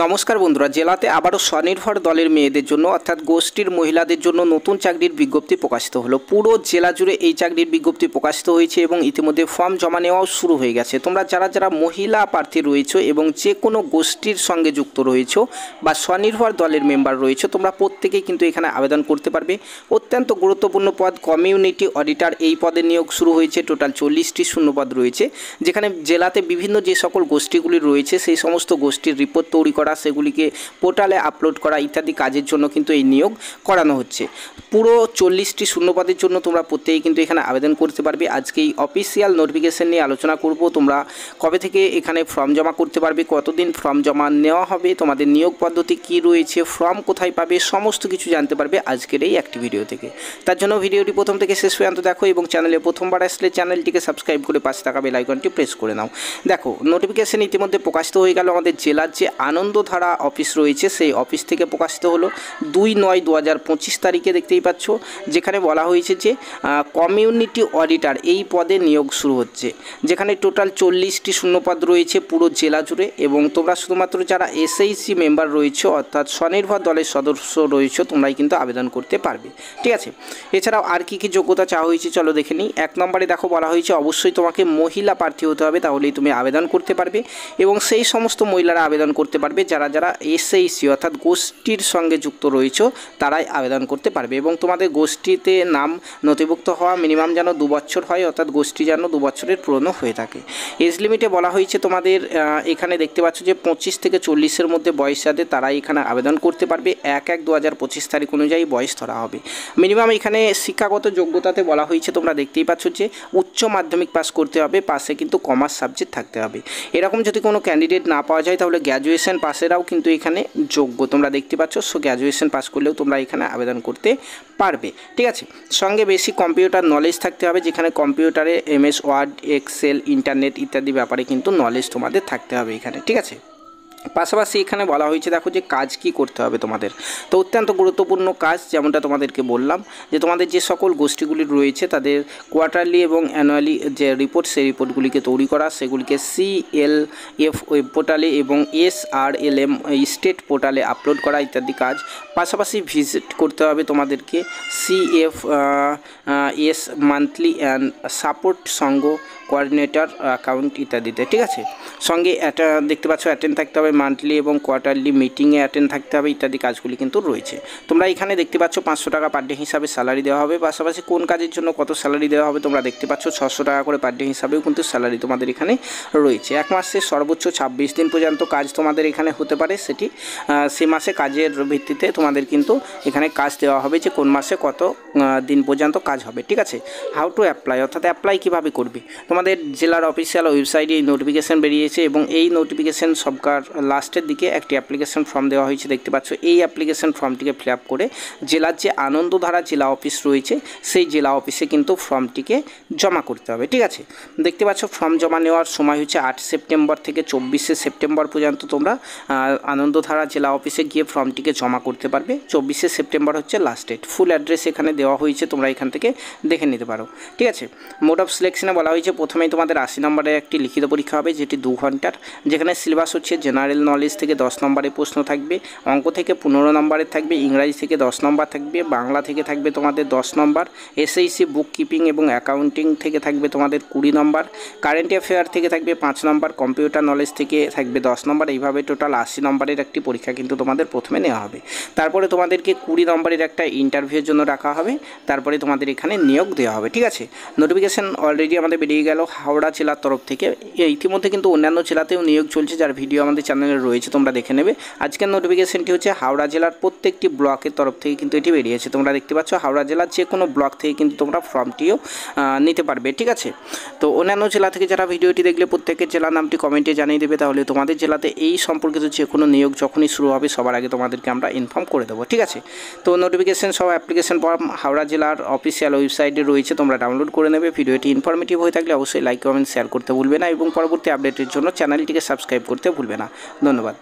নমস্কার বন্ধুরা, জেলাতে আবারও স্বনির্ভর দলের মেয়েদের জন্য অর্থাৎ গোষ্ঠীর মহিলাদের জন্য নতুন চাকরির বিজ্ঞপ্তি প্রকাশিত হলো। পুরো জেলা জুড়ে এই চাকরির বিজ্ঞপ্তি প্রকাশিত হয়েছে এবং ইতিমধ্যে ফর্ম জমা নেওয়াও শুরু হয়ে গেছে। তোমরা যারা মহিলা প্রার্থী রয়েছে এবং যে কোনো গোষ্ঠীর সঙ্গে যুক্ত রয়েছে বা স্বনির্ভর দলের মেম্বার রয়েছে, তোমরা প্রত্যেকেই কিন্তু এখানে আবেদন করতে পারবে। অত্যন্ত গুরুত্বপূর্ণ পদ কমিউনিটি অডিটর, এই পদে নিয়োগ শুরু হয়েছে। টোটাল 40টি শূন্যপদ রয়েছে, যেখানে জেলাতে বিভিন্ন যে সকল গোষ্ঠীগুলি রয়েছে সেই সমস্ত গোষ্ঠীর রিপোর্ট তৈরি করা, সেগুলিকে পোর্টালে আপলোড করা ইত্যাদি কাজের জন্য কিন্তু এই নিয়োগ করানো হচ্ছে। পুরো 40টি শূন্যপদের জন্য তোমরা প্রত্যেকেই কিন্তু এখানে আবেদন করতে পারবে। আজকে এই অফিসিয়াল নোটিফিকেশন নিয়ে আলোচনা করব। তোমরা কবে থেকে এখানে ফর্ম জমা করতে পারবে, কতদিন ফর্ম জমা নেওয়া হবে, তোমাদের নিয়োগ পদ্ধতি কী রয়েছে, ফর্ম কোথায় পাবে, সমস্ত কিছু জানতে পারবে আজকের এই একটি ভিডিও থেকে। তার জন্য ভিডিওটি প্রথম থেকে শেষ পর্যন্ত দেখো এবং চ্যানেলে প্রথমবার আসলে চ্যানেলটিকে সাবস্ক্রাইব করে পাশে থাকা বেল আইকনটি প্রেস করে নাও। দেখো, নোটিফিকেশন ইতিমধ্যে প্রকাশিত হয়ে গেল। আমাদের জেলার যে আনন্দধারা অফিস রয়েছে সেই অফিস থেকে প্রকাশিত হলো 2/9/2025 তারিখে, দেখতেই পাচ্ছ, যেখানে বলা হয়েছে যে কমিউনিটি অডিটর এই পদে নিয়োগ শুরু হচ্ছে, যেখানে টোটাল 40টি শূন্যপদ রয়েছে পুরো জেলা জুড়ে। এবং তোমরা শুধুমাত্র যারা এসএইচজি মেম্বার রয়েছে অর্থাৎ স্বনির্ভর দলের সদস্য রয়েছে তোমরাই কিন্তু আবেদন করতে পারবে, ঠিক আছে। এছাড়াও আর কি কি যোগ্যতা চাওয়া হয়েছে চলো দেখে নিই। 1 নম্বরে দেখো বলা হয়েছে অবশ্যই তোমাকে মহিলা প্রার্থী হতে হবে, তাহলেই তুমি আবেদন করতে পারবে। এবং সেই সমস্ত মহিলারা আবেদন করতে পারবে যারা এসএইচজি অর্থাৎ গোষ্ঠীর সঙ্গে যুক্ত রয়েছে, তারাই আবেদন করতে পারবে। এবং তোমাদের গোষ্ঠীতে নাম নথিভুক্ত হওয়া মিনিমাম যেন 2 বছর হয়, অর্থাৎ গোষ্ঠী যেন 2 বছরের পুরনো হয়ে থাকে। এজ লিমিটে বলা হয়েছে তোমাদের এখানে দেখতে পাচ্ছ যে 25 থেকে 40-এর মধ্যে বয়স যাদের, তারাই এখানে আবেদন করতে পারবে। 1/1/2025 তারিখ অনুযায়ী বয়স ধরা হবে। মিনিমাম এখানে শিক্ষাগত যোগ্যতাতে বলা হয়েছে, তোমরা দেখতেই পাচ্ছ যে উচ্চ মাধ্যমিক পাস করতে হবে, পাশে কিন্তু কমার্স সাবজেক্ট থাকতে হবে। এরকম যদি কোনো ক্যান্ডিডেট না পাওয়া যায় তাহলে গ্র্যাজুয়েশন পাসেরাও কিন্তু এখানে যোগ্য, তোমরা দেখতে পাচ্ছ। সো গ্র্যাজুয়েশন পাস করলেও তোমরা এখানে আবেদন করতে পারবে, ঠিক আছে। সঙ্গে বেশি কম্পিউটার নলেজ থাকতে হবে, যেখানে কম্পিউটারে MS ওয়ার্ড, এক্সেল, ইন্টারনেট ইত্যাদি ব্যাপারে কিন্তু নলেজ তোমাদের থাকতে হবে এখানে, ঠিক আছে। পাশাপাশি এখানে বলা হয়েছে দেখো যে কাজ কি করতে হবে তোমাদের। তো অত্যন্ত গুরুত্বপূর্ণ কাজ, যেমনটা তোমাদেরকে বললাম যে তোমাদের যে সকল গোষ্ঠীগুলি রয়েছে তাদের কোয়ার্টারলি এবং অ্যানুয়ালি যে রিপোর্ট, সেই রিপোর্টগুলিকে তৈরি করা, সেগুলিকে CLF ওয়েব পোর্টালে এবং SRLM স্টেট পোর্টালে আপলোড করা ইত্যাদি কাজ। পাশাপাশি ভিজিট করতে হবে তোমাদেরকে CFS মান্থলি অ্যান্ড সাপোর্ট সংঘ কোঅর্ডিনেটর অ্যাকাউন্ট ইত্যাদিতে, ঠিক আছে। সঙ্গে দেখতে পাচ্ছ অ্যাটেন্ড থাকতে হবে মান্থলি এবং কোয়ার্টারলি মিটিংয়ে অ্যাটেন্ড থাকতে হবে ইত্যাদি কাজগুলি কিন্তু রয়েছে। তোমরা এখানে দেখতে পাচ্ছ 500 টাকা পার ডে হিসাবে স্যালারি দেওয়া হবে। পাশাপাশি কোন কাজের জন্য কত স্যালারি দেওয়া হবে তোমরা দেখতে পাচ্ছ, 600 টাকা করে পার ডে হিসাবেও কিন্তু স্যালারি তোমাদের এখানে রয়েছে। 1 মাসে সর্বোচ্চ 26 দিন পর্যন্ত কাজ তোমাদের এখানে হতে পারে, সেটি সে মাসে কাজের ভিত্তিতে তোমাদের কিন্তু এখানে কাজ দেওয়া হবে যে কোন মাসে কত দিন পর্যন্ত কাজ হবে, ঠিক আছে। হাউ টু অ্যাপ্লাই, অর্থাৎ অ্যাপ্লাই কীভাবে করবে, তোমাদের জেলার অফিসিয়াল ওয়েবসাইটে এই নোটিফিকেশান বেরিয়েছে এবং এই নোটিফিকেশান সবকার লাস্টের দিকে একটি অ্যাপ্লিকেশন ফর্ম দেওয়া হয়েছে, দেখতে পাচ্ছ। এই অ্যাপ্লিকেশন ফর্মটিকে ফিল আপ করে জেলার যে আনন্দধারা জেলা অফিস রয়েছে সেই জেলা অফিসে কিন্তু ফর্মটিকে জমা করতে হবে, ঠিক আছে। দেখতে পাচ্ছ ফর্ম জমা নেওয়ার সময় হচ্ছে 8 সেপ্টেম্বর থেকে 24 সেপ্টেম্বর পর্যন্ত তোমরা আনন্দধারা জেলা অফিসে গিয়ে ফর্মটিকে জমা করতে পারবে। 24 সেপ্টেম্বর হচ্ছে লাস্ট ডেট। ফুল অ্যাড্রেস এখানে দেওয়া হয়েছে, তোমরা এখান থেকে দেখে নিতে পারো, ঠিক আছে। মোড অফ সিলেকশনে বলা হয়েছে প্রথমেই তোমাদের 80 নম্বরের একটি লিখিত পরীক্ষা হবে, যেটি 2 ঘন্টার, যেখানে সিলেবাস হচ্ছে জেনারেল নলেজ থেকে 10 নম্বরের প্রশ্ন থাকবে, অঙ্ক থেকে 15 নম্বরের থাকবে, ইংরাজি থেকে 10 নম্বর থাকবে, বাংলা থেকে থাকবে তোমাদের 10 নম্বর, SAC বুক কিপিং এবং অ্যাকাউন্টিং থেকে থাকবে তোমাদের 20 নম্বর, কারেন্ট অ্যাফেয়ার থেকে থাকবে 5 নম্বর, কম্পিউটার নলেজ থেকে থাকবে 10 নম্বর। এইভাবে টোটাল 80 নম্বরের একটি পরীক্ষা কিন্তু তোমাদের প্রথমে নেওয়া হবে। তারপরে তোমাদেরকে 20 নম্বরের একটা ইন্টারভিউর জন্য রাখা হবে, তারপরে তোমাদের এখানে নিয়োগ দেওয়া হবে, ঠিক আছে। নোটিফিকেশন অলরেডি আমাদের বেরিয়ে গেল হাওড়া জেলার তরফ থেকে। ইতিমধ্যে কিন্তু অন্যান্য জেলাতেও নিয়োগ চলছে, যার ভিডিও আমাদের চ্যানেলে রয়েছে, তোমরা দেখে নেবে। আজকের নোটিফিকেশনটি হচ্ছে হাওড়া জেলার প্রত্যেকটি ব্লকের তরফ থেকে কিন্তু এটি বেরিয়েছে, তোমরা দেখতে পাচ্ছ। হাওড়া জেলার যে কোনো ব্লক থেকে কিন্তু তোমরা ফর্মটিও নিতে পারবে, ঠিক আছে। তো অন্যান্য জেলা থেকে যারা ভিডিওটি দেখলে প্রত্যেকের জেলার নামটি কমেন্টে জানিয়ে দেবে, তাহলে তোমাদের জেলাতে এই সম্পর্কিত যে কোনো নিয়োগ যখনই শুরু হবে সবার আগে তোমাদেরকে আমরা ইনফর্ম করে দেবো, ঠিক আছে। তো নোটিফিকেশন সব অ্যাপ্লিকেশন ফর্ম হাওড়া জেলার অফিসিয়াল ওয়েবসাইটে রয়েছে, তোমরা ডাউনলোড করে নেবে। ভিডিওটি ইনফরমেটিভ হয়ে থাকলে অবশ্যই লাইক, কমেন্ট, শেয়ার করতে ভুলবে না এবং পরবর্তী আপডেটের জন্য চ্যানেলটিকে সাবস্ক্রাইব করতে ভুলবে না। ধন্যবাদ।